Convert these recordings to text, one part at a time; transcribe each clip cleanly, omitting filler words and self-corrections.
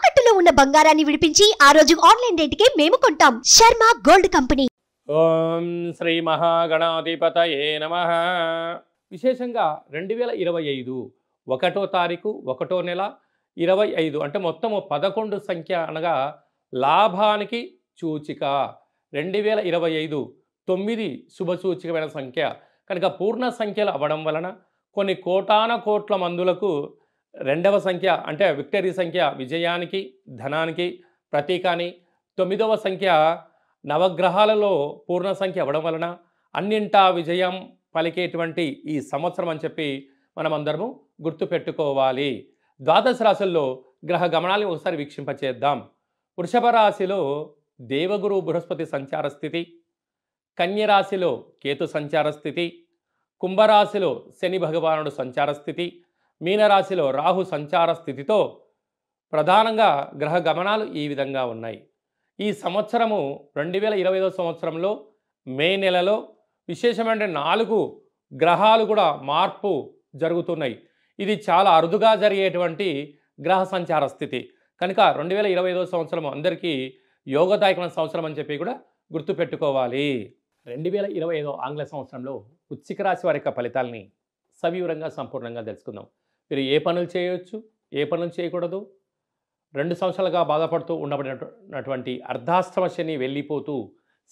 తాకట్టులో ఉన్న బంగారాన్ని విడిపించి ఆ రోజు ఆన్లైన్ రేటుకే మేము కొంటాం. Sharma gold company. ఓం శ్రీ మహాగణాధిపతయే నమః. విశేషంగా 2025 1వ తారీఖు 1వ నెల 25 అంటే మొత్తము 11 సంఖ్య అనగా లాభానికి సూచిక. 2025 9 శుభ సూచికమైన సంఖ్య కనుక పూర్ణ సంఖ్యలు అవ్వడం వలన కొన్ని కోటాన కోట్ల మందులకు రెండవ సంఖ్య అంటే విక్టరీ సంఖ్య విజయానికి ధనానికి ప్రతీకాని, 9వ సంఖ్య నవగ్రహాలలో పూర్ణ సంఖ్య అవ్వడం వలన అన్నింటా విజయం పలికేటువంటి ఈ సంవత్సరం అని చెప్పి మనమందరము గుర్తుపెట్టుకోవాలి. ద్వాదశ రాశుల్లో గ్రహ గమనాన్ని ఒకసారి వీక్షింపచేద్దాం. వృషభ రాశిలో దేవగురు బృహస్పతి సంచార స్థితి, కన్యరాశిలో కేతు సంచార స్థితి, కుంభరాశిలో శని భగవానుడు సంచార స్థితి, మీనరాశిలో రాహు సంచార స్థితితో ప్రధానంగా గ్రహ గమనాలు ఈ విధంగా ఉన్నాయి. ఈ సంవత్సరము 2025 సంవత్సరంలో మే నెలలో విశేషమైన 4 గ్రహాలు కూడా మార్పు జరుగుతున్నాయి. ఇది చాలా అరుదుగా జరిగేటువంటి గ్రహ సంచార స్థితి కనుక 2025 సంవత్సరం అందరికీ యోగదాయకమైన సంవత్సరం అని చెప్పి కూడా గుర్తుపెట్టుకోవాలి. 2025 ఆంగ్ల సంవత్సరంలో వృశ్చిక రాశి వారి యొక్క ఫలితాలని సవివరంగా సంపూర్ణంగా తెలుసుకుందాం. మీరు ఏ పనులు చేయవచ్చు, ఏ పనులు చేయకూడదు, 2 సంవత్సరాలుగా బాధపడుతూ ఉండబడినటువంటి అర్ధాష్టమ శని వెళ్ళిపోతూ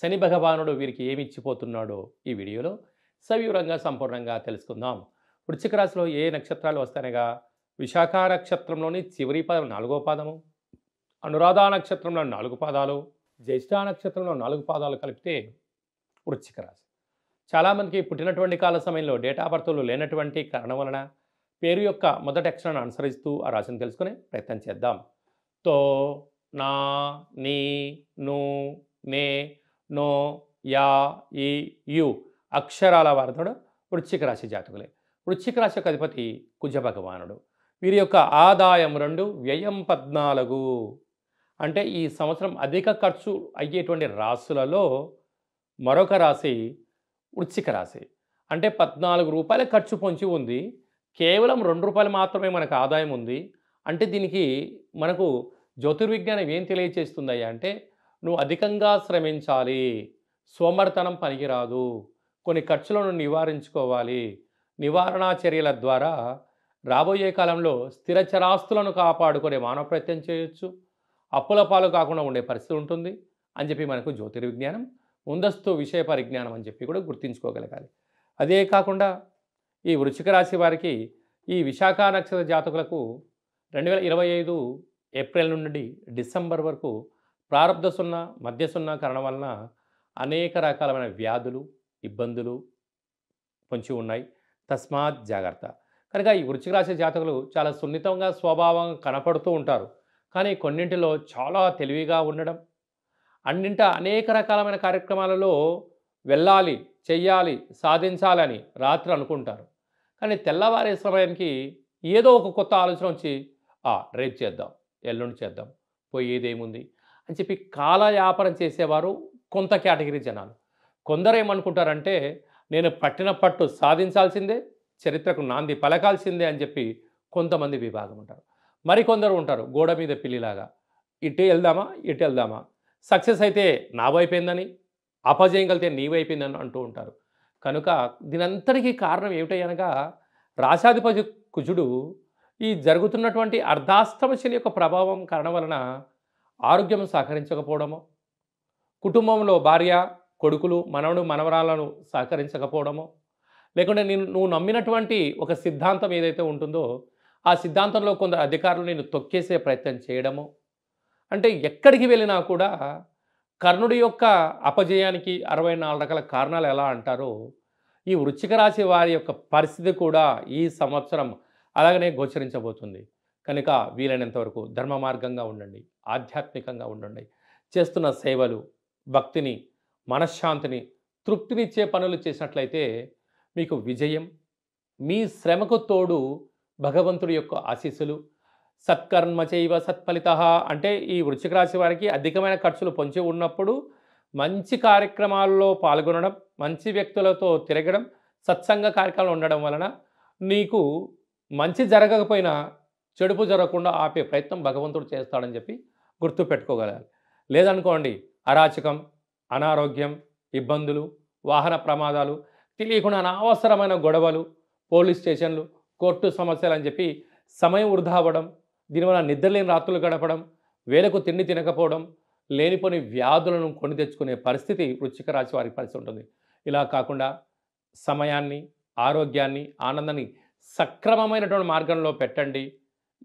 శని భగవానుడు వీరికి ఏమి ఇచ్చిపోతున్నాడో ఈ వీడియోలో సవివరంగా సంపూర్ణంగా తెలుసుకుందాం. వృశ్చిక రాశిలో ఏ నక్షత్రాలు వస్తాయనగా విశాఖ నక్షత్రంలోని చివరి పాదం 4వ పాదము, అనురాధ నక్షత్రంలో 4 పాదాలు, జ్యేష్ఠ నక్షత్రంలో 4 పాదాలు కలిపితే వృశ్చిక రాశి. చాలామందికి పుట్టినటువంటి కాల సమయంలో డేట్ ఆఫ్ బర్త్లు లేనటువంటి కారణం వలన పేరు యొక్క మొదటి అక్షరాన్ని అనుసరిస్తూ ఆ రాశిని తెలుసుకునే ప్రయత్నం చేద్దాం. తో, నా, నీ, ను, నే, నో, యా, ఈ, యు అక్షరాల వారితో వృశ్చిక రాశి జాతకులే. వృశ్చిక రాశి యొక్క అధిపతి కుజ భగవానుడు. వీరి యొక్క ఆదాయం 2, వ్యయం 14. అంటే ఈ సంవత్సరం అధిక ఖర్చు అయ్యేటువంటి రాశులలో మరొక రాశి వృశ్చిక రాశి. అంటే 14 రూపాయల ఖర్చు పొంచి ఉంది, కేవలం 2 రూపాయలు మాత్రమే మనకు ఆదాయం ఉంది. అంటే దీనికి మనకు జ్యోతిర్విజ్ఞానం ఏం తెలియచేస్తుందయ్యా అంటే నువ్వు అధికంగా శ్రమించాలి, సోమర్తనం పనికిరాదు, కొన్ని ఖర్చులను నివారించుకోవాలి. నివారణా చర్యల ద్వారా రాబోయే కాలంలో స్థిర చరాస్తులను కాపాడుకునే మానవ ప్రయత్నం చేయొచ్చు, అప్పుల పాలు కాకుండా ఉండే పరిస్థితి ఉంటుంది అని చెప్పి మనకు జ్యోతిర్విజ్ఞానం ముందస్తు విషయ పరిజ్ఞానం అని చెప్పి కూడా గుర్తుంచుకోగలగాలి. అదే కాకుండా ఈ వృశ్చిక రాశి వారికి ఈ విశాఖ నక్షత్ర జాతకులకు 2025 ఏప్రిల్ నుండి డిసెంబర్ వరకు ప్రారంభ సున్నా మధ్య సున్నా కారణం వలన అనేక రకాలైన వ్యాధులు ఇబ్బందులు పొంచి ఉన్నాయి. తస్మాత్ జాగ్రత్త. కనుక ఈ వృశ్చిక రాశి జాతకులు చాలా సున్నితంగా స్వభావం కనపడుతూ ఉంటారు, కానీ కొన్నింటిలో చాలా తెలివిగా ఉండడం, అన్నింట అనేక రకాలమైన కార్యక్రమాలలో వెళ్ళాలి, చెయ్యాలి, సాధించాలని రాత్రి అనుకుంటారు. కానీ తెల్లవారే సమయానికి ఏదో ఒక కొత్త ఆలోచన వచ్చి రేపు చేద్దాం, ఎల్లుండి చేద్దాం, పోయేదేముంది అని చెప్పి కాలయాపనం చేసేవారు కొంత కేటగిరీ జనాలు. కొందరు ఏమనుకుంటారంటే నేను పట్టిన పట్టు సాధించాల్సిందే, చరిత్రకు నాంది పలకాల్సిందే అని చెప్పి కొంతమంది విభాగం ఉంటారు. మరికొందరు ఉంటారు గోడ మీద పిల్లిలాగా, ఇటు వెళ్దామా ఇటు వెళ్దామా, సక్సెస్ అయితే నా వైపోయిందని, అపజయం కలితే నీ వైపోయిందని అంటూ ఉంటారు. కనుక దీనంతటికీ కారణం ఏమిటనగా రాశాధిపతి కుజుడు ఈ జరుగుతున్నటువంటి అర్ధాష్టమ శని యొక్క ప్రభావం కారణం వలన ఆరోగ్యం సహకరించకపోవడము, కుటుంబంలో భార్య కొడుకులు మనవడు మనవరాలను సహకరించకపోవడము, లేకుంటే నువ్వు నమ్మినటువంటి ఒక సిద్ధాంతం ఏదైతే ఉంటుందో ఆ సిద్ధాంతంలో కొందరు అధికారులు నేను తొక్కేసే ప్రయత్నం చేయడము. అంటే ఎక్కడికి వెళ్ళినా కూడా కర్ణుడి యొక్క అపజయానికి 64 రకాల కారణాలు ఎలా అంటారో ఈ వృశ్చిక రాశి వారి యొక్క పరిస్థితి కూడా ఈ సంవత్సరం అలాగనే గోచరించబోతుంది. కనుక వీలైనంత వరకు ధర్మ మార్గంగా ఉండండి, ఆధ్యాత్మికంగా ఉండండి. చేస్తున్న సేవలు భక్తిని, మనశ్శాంతిని, తృప్తినిచ్చే పనులు చేసినట్లయితే మీకు విజయం, మీ శ్రమకు తోడు భగవంతుడి యొక్క ఆశీస్సులు, సత్కర్మ చైవ సత్ఫలితః. అంటే ఈ వృశ్చిక రాశి వారికి అధికమైన ఖర్చులు పొంచి ఉన్నప్పుడు మంచి కార్యక్రమాల్లో పాల్గొనడం, మంచి వ్యక్తులతో తిరగడం, సత్సంగ కార్యక్రమాలు ఉండడం వలన నీకు మంచి జరగకపోయినా చెడుపు జరగకుండా ఆపే ప్రయత్నం భగవంతుడు చేస్తాడని చెప్పి గుర్తుపెట్టుకోగలగాలి. లేదనుకోండి అరాచకం, అనారోగ్యం, ఇబ్బందులు, వాహన ప్రమాదాలు, తెలియకుండా అనవసరమైన గొడవలు, పోలీస్ స్టేషన్లు, కోర్టు సమస్యలు అని చెప్పి సమయం వృధా అవ్వడం, దీనివల్ల నిద్రలేని రాత్రులు గడపడం, వేలకు తిండి తినకపోవడం, లేనిపోని వ్యాధులను కొని తెచ్చుకునే పరిస్థితి వృశ్చిక రాశి వారికి పరిస్థితి ఉంటుంది. ఇలా కాకుండా సమయాన్ని, ఆరోగ్యాన్ని, ఆనందాన్ని సక్రమమైనటువంటి మార్గంలో పెట్టండి.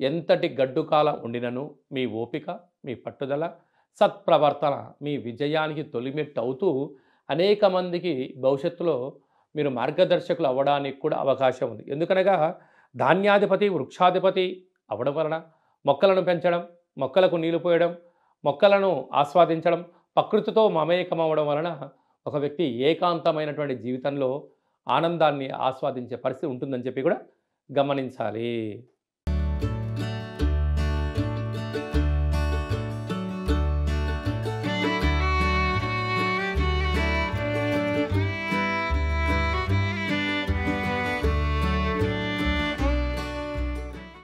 ఎంతటి గడ్డు కాలం ఉండినను మీ ఓపిక, మీ పట్టుదల, సత్ప్రవర్తన మీ విజయానికి తొలిమెట్టు అవుతూ అనేక మందికి భవిష్యత్తులో మీరు మార్గదర్శకులు అవ్వడానికి కూడా అవకాశం ఉంది. ఎందుకనగా ధాన్యాధిపతి, వృక్షాధిపతి అవ్వడం వలన మొక్కలను పెంచడం, మొక్కలకు నీళ్లు పోయడం, మొక్కలను ఆస్వాదించడం, ప్రకృతితో మమేకం అవ్వడం వలన ఒక వ్యక్తి ఏకాంతమైనటువంటి జీవితంలో ఆనందాన్ని ఆస్వాదించే పరిస్థితి ఉంటుందని చెప్పి కూడా గమనించాలి.